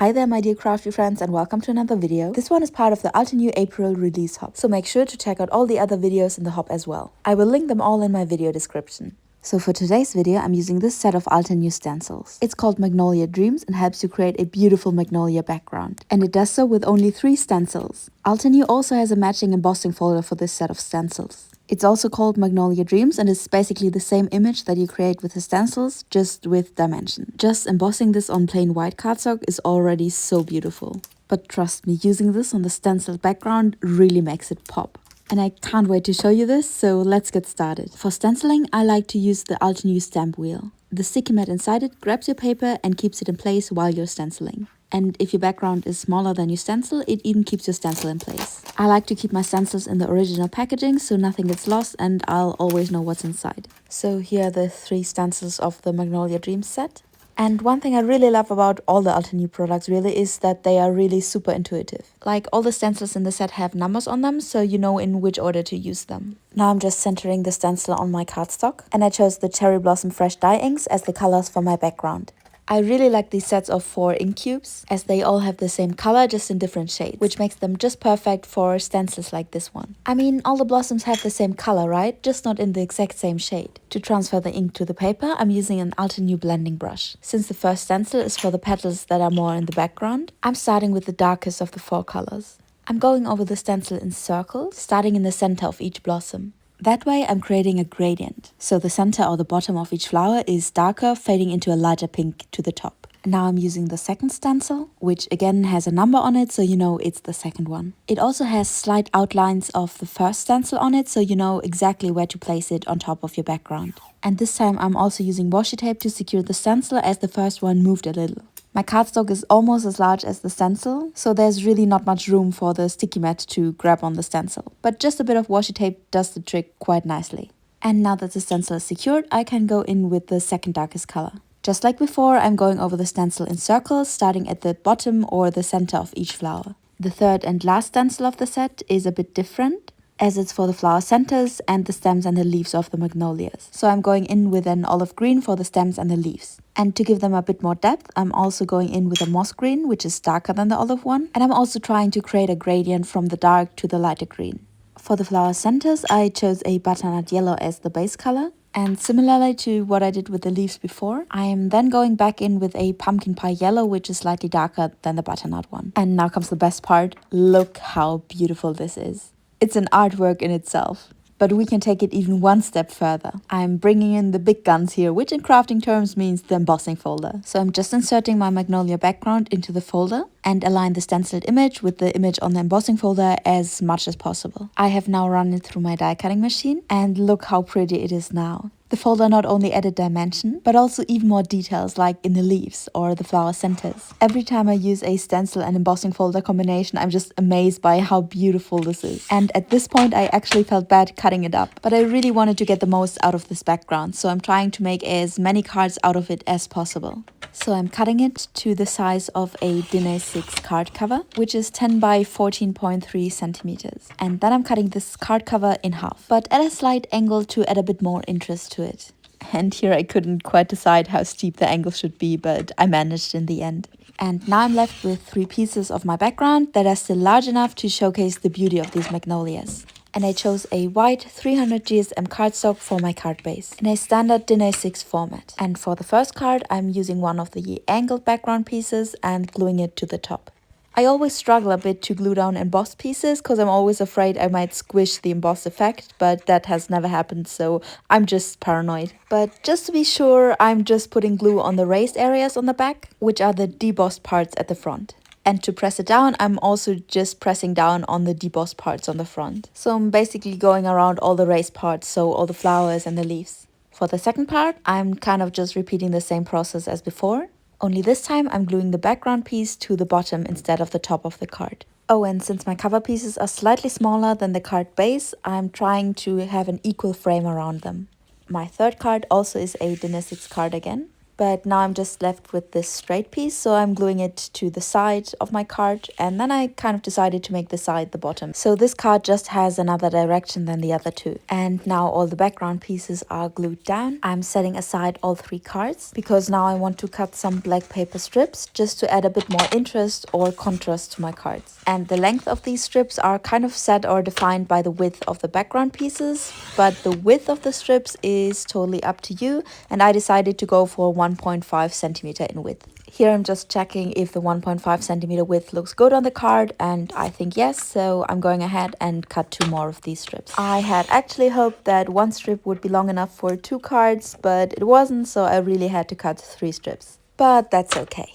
Hi there my dear crafty friends and welcome to another video. This one is part of the Altenew April release hop, so make sure to check out all the other videos in the hop as well. I will link them all in my video description. So for today's video I'm using this set of Altenew stencils. It's called Magnolia Dreams and helps you create a beautiful magnolia background. And it does so with only 3 stencils. Altenew also has a matching embossing folder for this set of stencils. It's also called Magnolia Dreams and is basically the same image that you create with the stencils, just with dimension. Just embossing this on plain white cardstock is already so beautiful. But trust me, using this on the stenciled background really makes it pop. And I can't wait to show you this, so let's get started. For stenciling, I like to use the Altenew stamp wheel. The sticky mat inside it grabs your paper and keeps it in place while you're stenciling. And if your background is smaller than your stencil, it even keeps your stencil in place. I like to keep my stencils in the original packaging so nothing gets lost and I'll always know what's inside. So here are the 3 stencils of the Magnolia Dreams set. And one thing I really love about all the Altenew products really is that they are really super intuitive. Like all the stencils in the set have numbers on them, so you know in which order to use them. Now I'm just centering the stencil on my cardstock, and I chose the Cherry Blossom Fresh Dye inks as the colors for my background. I really like these sets of 4 ink cubes, as they all have the same color just in different shades, which makes them just perfect for stencils like this one. I mean, all the blossoms have the same color, right? Just not in the exact same shade. To transfer the ink to the paper, I'm using an Altenew blending brush. Since the first stencil is for the petals that are more in the background, I'm starting with the darkest of the 4 colors. I'm going over the stencil in circles, starting in the center of each blossom. That way I'm creating a gradient, so the center or the bottom of each flower is darker, fading into a lighter pink to the top. Now I'm using the second stencil, which again has a number on it, so you know it's the second one. It also has slight outlines of the first stencil on it, so you know exactly where to place it on top of your background. And this time I'm also using washi tape to secure the stencil, as the first one moved a little. My cardstock is almost as large as the stencil, so there's really not much room for the sticky mat to grab on the stencil. But just a bit of washi tape does the trick quite nicely. And now that the stencil is secured, I can go in with the second darkest color. Just like before, I'm going over the stencil in circles, starting at the bottom or the center of each flower. The third and last stencil of the set is a bit different, as it's for the flower centers and the stems and the leaves of the magnolias. So I'm going in with an olive green for the stems and the leaves. And to give them a bit more depth, I'm also going in with a moss green, which is darker than the olive one. And I'm also trying to create a gradient from the dark to the lighter green. For the flower centers, I chose a butternut yellow as the base color. And similarly to what I did with the leaves before, I am then going back in with a pumpkin pie yellow, which is slightly darker than the butternut one. And now comes the best part. Look how beautiful this is. It's an artwork in itself. But we can take it even one step further. I'm bringing in the big guns here, which in crafting terms means the embossing folder. So I'm just inserting my magnolia background into the folder and align the stenciled image with the image on the embossing folder as much as possible. I have now run it through my die cutting machine and look how pretty it is now. The folder not only added dimension, but also even more details like in the leaves or the flower centers. Every time I use a stencil and embossing folder combination, I'm just amazed by how beautiful this is. And at this point, I actually felt bad cutting it up, but I really wanted to get the most out of this background, so I'm trying to make as many cards out of it as possible. So I'm cutting it to the size of a Dinner 6 card cover, which is 10 by 14.3 centimeters. And then I'm cutting this card cover in half, but at a slight angle to add a bit more interest to it. And here I couldn't quite decide how steep the angle should be, but I managed in the end. And now I'm left with 3 pieces of my background that are still large enough to showcase the beauty of these magnolias. And I chose a white 300 GSM cardstock for my card base in a standard Dinner 6 format. And for the first card, I'm using one of the angled background pieces and gluing it to the top. I always struggle a bit to glue down embossed pieces because I'm always afraid I might squish the embossed effect, but that has never happened, so I'm just paranoid. But just to be sure, I'm just putting glue on the raised areas on the back, which are the debossed parts at the front. And to press it down, I'm also just pressing down on the debossed parts on the front. So I'm basically going around all the raised parts, so all the flowers and the leaves. For the second part, I'm kind of just repeating the same process as before. Only this time I'm gluing the background piece to the bottom instead of the top of the card. Oh, and since my cover pieces are slightly smaller than the card base, I'm trying to have an equal frame around them. My third card also is a Dinner 6 card again. But now I'm just left with this straight piece, so I'm gluing it to the side of my card, and then I kind of decided to make the side the bottom. So this card just has another direction than the other two. And now all the background pieces are glued down. I'm setting aside all 3 cards because now I want to cut some black paper strips just to add a bit more interest or contrast to my cards. And the length of these strips are kind of set or defined by the width of the background pieces, but the width of the strips is totally up to you, and I decided to go for 1.5 centimeter in width. Here I'm just checking if the 1.5 centimeter width looks good on the card, and I think yes, so I'm going ahead and cut 2 more of these strips. I had actually hoped that 1 strip would be long enough for 2 cards, but it wasn't, so I really had to cut 3 strips. But that's okay.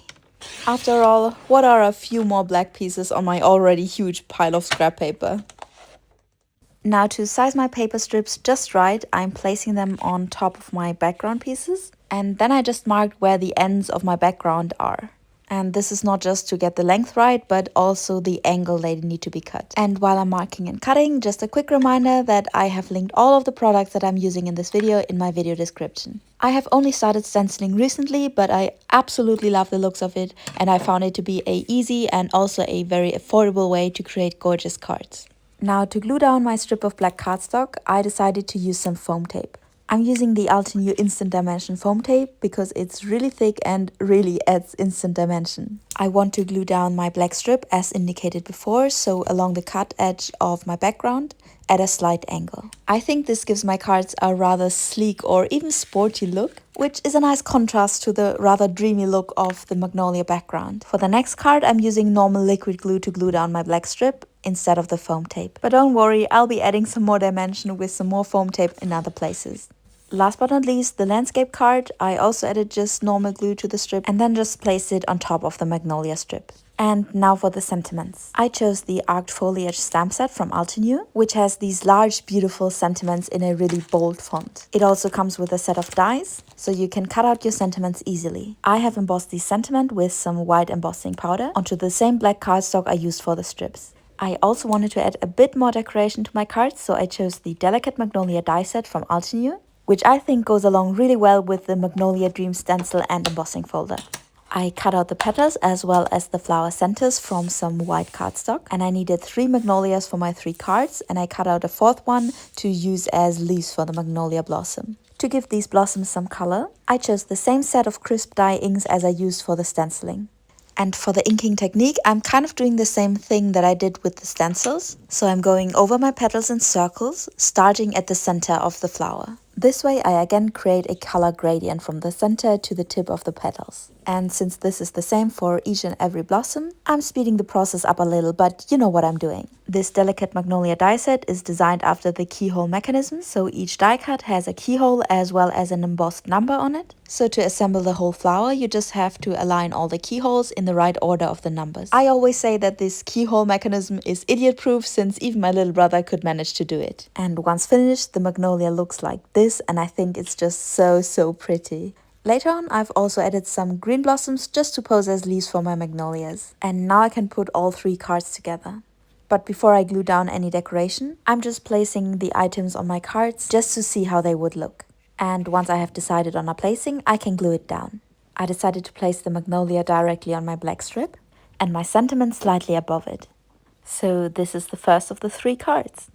After all, what are a few more black pieces on my already huge pile of scrap paper? Now to size my paper strips just right, I'm placing them on top of my background pieces, and then I just marked where the ends of my background are. And this is not just to get the length right, but also the angle they need to be cut. And while I'm marking and cutting, just a quick reminder that I have linked all of the products that I'm using in this video in my video description. I have only started stenciling recently, but I absolutely love the looks of it, and I found it to be a easy and also a very affordable way to create gorgeous cards. Now to glue down my strip of black cardstock, I decided to use some foam tape. I'm using the Altenew Instant Dimension foam tape because it's really thick and really adds instant dimension. I want to glue down my black strip as indicated before, so along the cut edge of my background at a slight angle. I think this gives my cards a rather sleek or even sporty look, which is a nice contrast to the rather dreamy look of the Magnolia background. For the next card, I'm using normal liquid glue to glue down my black strip instead of the foam tape. But don't worry, I'll be adding some more dimension with some more foam tape in other places. Last but not least, the landscape card, I also added just normal glue to the strip and then just placed it on top of the Magnolia strip. And now for the sentiments. I chose the Arced Foliage stamp set from Altenew, which has these large, beautiful sentiments in a really bold font. It also comes with a set of dies, so you can cut out your sentiments easily. I have embossed the sentiment with some white embossing powder onto the same black cardstock I used for the strips. I also wanted to add a bit more decoration to my cards, so I chose the Delicate Magnolia die set from Altenew, which I think goes along really well with the Magnolia Dream stencil and embossing folder. I cut out the petals as well as the flower centers from some white cardstock, and I needed 3 magnolias for my 3 cards, and I cut out a 4th one to use as leaves for the magnolia blossom. To give these blossoms some color, I chose the same set of crisp dye inks as I used for the stenciling. And for the inking technique, I'm kind of doing the same thing that I did with the stencils. So I'm going over my petals in circles, starting at the center of the flower. This way I again create a color gradient from the center to the tip of the petals. And since this is the same for each and every blossom, I'm speeding the process up a little, but you know what I'm doing. This Delicate Magnolia die set is designed after the keyhole mechanism, so each die cut has a keyhole as well as an embossed number on it. So to assemble the whole flower, you just have to align all the keyholes in the right order of the numbers. I always say that this keyhole mechanism is idiot-proof, since even my little brother could manage to do it. And once finished, the magnolia looks like this, and I think it's just so pretty. Later on, I've also added some green blossoms just to pose as leaves for my magnolias. And now I can put all 3 cards together. But before I glue down any decoration, I'm just placing the items on my cards just to see how they would look. And once I have decided on a placing, I can glue it down. I decided to place the magnolia directly on my black strip and my sentiment slightly above it. So this is the first of the 3 cards.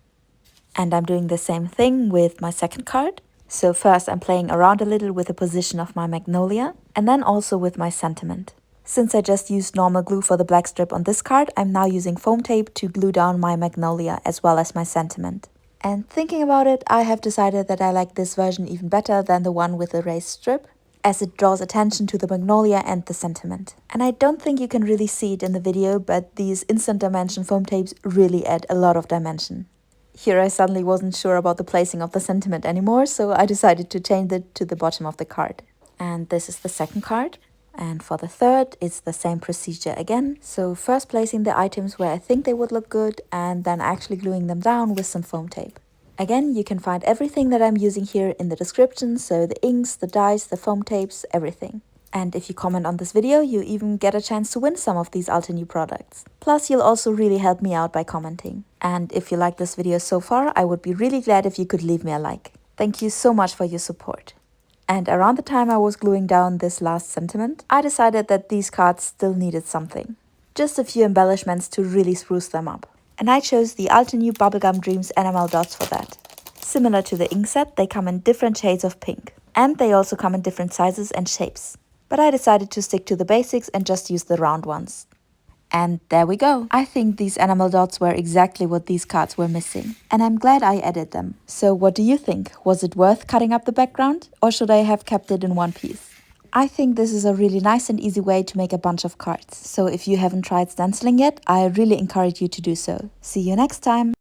And I'm doing the same thing with my second card. So first I'm playing around a little with the position of my magnolia and then also with my sentiment. Since I just used normal glue for the black strip on this card, I'm now using foam tape to glue down my magnolia as well as my sentiment. And thinking about it, I have decided that I like this version even better than the one with the raised strip, as it draws attention to the magnolia and the sentiment. And I don't think you can really see it in the video, but these instant dimension foam tapes really add a lot of dimension. Here I suddenly wasn't sure about the placing of the sentiment anymore, so I decided to change it to the bottom of the card. And this is the second card. And for the third, it's the same procedure again. So first placing the items where I think they would look good, and then actually gluing them down with some foam tape. Again, you can find everything that I'm using here in the description, so the inks, the dies, the foam tapes, everything. And if you comment on this video, you even get a chance to win some of these Altenew products. Plus, you'll also really help me out by commenting. And if you like this video so far, I would be really glad if you could leave me a like. Thank you so much for your support. And around the time I was gluing down this last sentiment, I decided that these cards still needed something. Just a few embellishments to really spruce them up. And I chose the Altenew Bubblegum Dreams enamel dots for that. Similar to the ink set, they come in different shades of pink. And they also come in different sizes and shapes. But I decided to stick to the basics and just use the round ones. And there we go. I think these enamel dots were exactly what these cards were missing. And I'm glad I added them. So what do you think? Was it worth cutting up the background? Or should I have kept it in one piece? I think this is a really nice and easy way to make a bunch of cards. So if you haven't tried stenciling yet, I really encourage you to do so. See you next time!